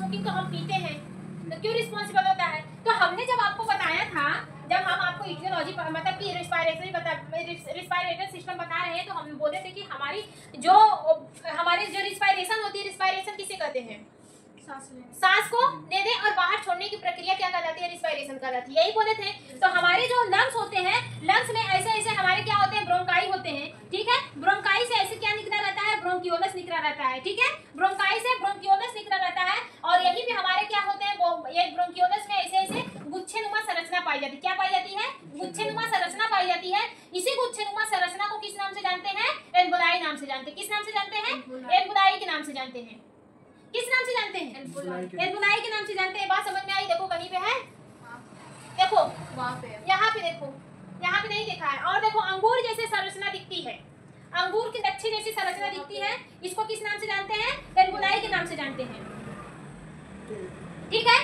Smoking तो हम पीते हैं, तो क्यों रिस्पॉन्सिबल होता है? तो हमने जब आपको बताया था, जब हम आपको इटियोलॉजी मतलब कि रिस्पायरेटरी सिस्टम बता रहे हैं, तो हम बोले थे कि हमारी जो रिस्पायरेशन होती है, रिस्पायरेशन किसे कहते हैं? सांस को लेने और बाहर छोड़ने की प्रक्रिया क्या कहलाती है? रिस्पायरेशन कहलाती है, यही बोले थे। तो हमारे जो लंग्स होते हैं, लंग्स में ऐसे ऐसे हमारे क्या होते हैं? ब्रोंकाई होते हैं, ठीक है। ब्रोंकाई से ऐसे क्या निकला रहता है? ब्रोंकियोलस निकला रहता है, ठीक है। ब्रोंकाई से ब्रोंकियोलस निकला रहता है, और यही पे हमारे क्या होते हैं? वो ये ब्रोंकियोलस में ऐसे ऐसे गुच्छेनुमा संरचना पाई जाती है। क्या पाई जाती है? गुच्छेनुमा संरचना पाई जाती है। इसी गुच्छेनुमा संरचना को किस नाम से जानते हैं? एल्वुलाई नाम से जानते हैं। किस नाम से जानते हैं? एल्वुलाई के नाम से जानते हैं। किस नाम से जानते हैं? एल्वुलाई के नाम से जानते हैं। बात समझ में आई? देखो कहीं पे है, देखो वहां पे, यहाँ पे देखो, यहाँ पे नहीं देखा है। और देखो अंगूर जैसे संरचना दिखती है, अंगूर की दक्षिण जैसी संरचना दिखती है, इसको किस नाम से जानते हैं? एल्वुलाई के नाम से जानते हैं, ठीक है।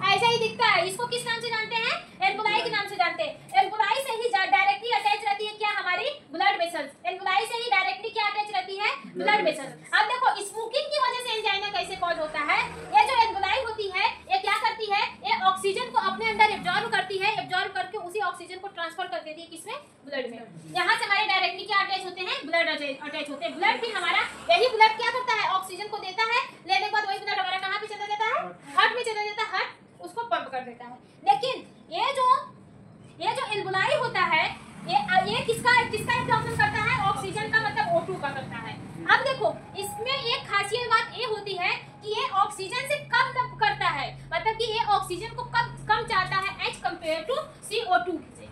ऐसा ही दिखता है, इसको किस नाम से जानते हैं? एल्वुलाई के नाम से जानते हैं। एल्वुलाई से ही डायरेक्टली अटैच रहती है क्या? हमारी ब्लड वेसल्स। एल्वुलाई से ही डायरेक्टली क्या अटैच रहती है? Blood vessels. अब देखो स्मोकिंग की वजह से एंजाइना कैसे कॉज होता है? ये जो एल्वुलाई होती है, ये क्या करती है? ये ऑक्सीजन को अपने अंदर एब्जॉर्ब करती है, एब्जॉर्ब करके उसी ऑक्सीजन को ट्रांसफर कर देती है किसमें? ब्लड में। यहाँ से हमारे डायरेक्टली क्या अटैच होते हैं? ब्लड अटैच होते हैं। ब्लड फिर हमारा यही ब्लड क्या करता है? ऑक्सीजन को देता है, लेने के बाद वही ब्लड हमारा कहाँ पे चला जाता है? हार्ट में चला जाता है, हार्ट उसको पंप कर देता है। लेकिन ये जो एल्वुलाई होता है, ये किसका एब्जॉर्प्शन करता है? ऑक्सीजन का, मतलब O2 का करता है। अब देखो इसमें एक खासियत बात ये होती है कि ये ऑक्सीजन से कम दब करता है, मतलब कि ये ऑक्सीजन को कम चाहता है एज कंपेयर टू CO2 से।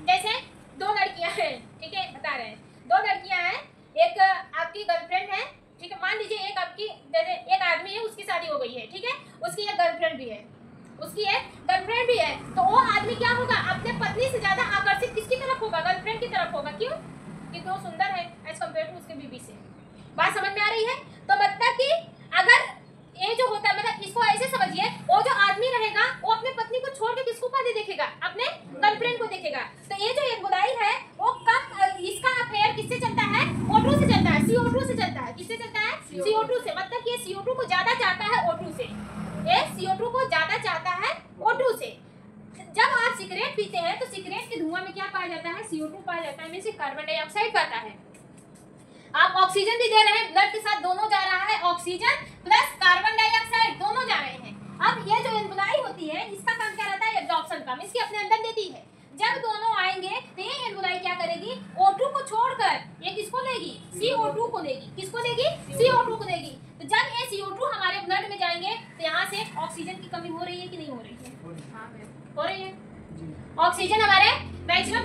जैसे दो लड़कियां हैं, ठीक है, बता रहे हैं, दो लड़कियां हैं, एक आपकी गर्लफ्रेंड है, ठीक है। मान लीजिए एक आपकी, जैसे एक आदमी है, उसकी शादी हो गई है, ठीक है, उसकी एक गर्लफ्रेंड भी है, तो वो आदमी क्या होगा? अपने पत्नी से ज्यादा आकर्षित किसकी तरफ होगा? गर्लफ्रेंड की तरफ होगा। क्यों? क्योंकि वो सुंदर है एज कंपेयर टू उसके बीवी से। बात समझ में आ रही है? तो मतलब कि अगर ये जो होता है, मतलब इसको ऐसे समझिए, वो जो आदमी रहेगा वो अपने पत्नी को छोड़ के किसको पहले देखेगा? अपने गर्लफ्रेंड को देखेगा। तो ये जो एल्वुलाई है वो कम, इसका अफेयर किससे चलता है? O2 से चलता है, CO2 से चलता है। किससे चलता है? CO2 से। मतलब कि CO2 को ज्यादा चाहता है O2 से, ये CO2 को ज्यादा चाहता है O2 से। जब आप सिगरेट पीते हैं तो सिगरेट के धुआं में क्या पाया जाता है? CO2 पाया जाता है, मींस कार्बन डाइऑक्साइड पाता है। आप ऑक्सीजन भी दे रहे हैं, ब्लड के साथ दोनों जा रहा है, ऑक्सीजन प्लस कार्बन डाइऑक्साइड दोनों जा रहे हैं। अब ये जो एल्वुलाई होती है, इसका काम क्या रहता है? एब्जॉर्प्शन का, मींस कि अपने अंदर देती है। जब दोनों आएंगे तो ये एल्वुलाई क्या करेगी? O2 को छोड़कर ये किसको लेगी? CO2 को लेगी। किसको लेगी? CO2 को लेगी। तो जब ये CO2 हमारे ब्लड में जाएंगे तो यहाँ से ऑक्सीजन की कमी हो रही है कि नहीं हो रही है? हो रही है। ऑक्सीजन हमारे मैक्सिमम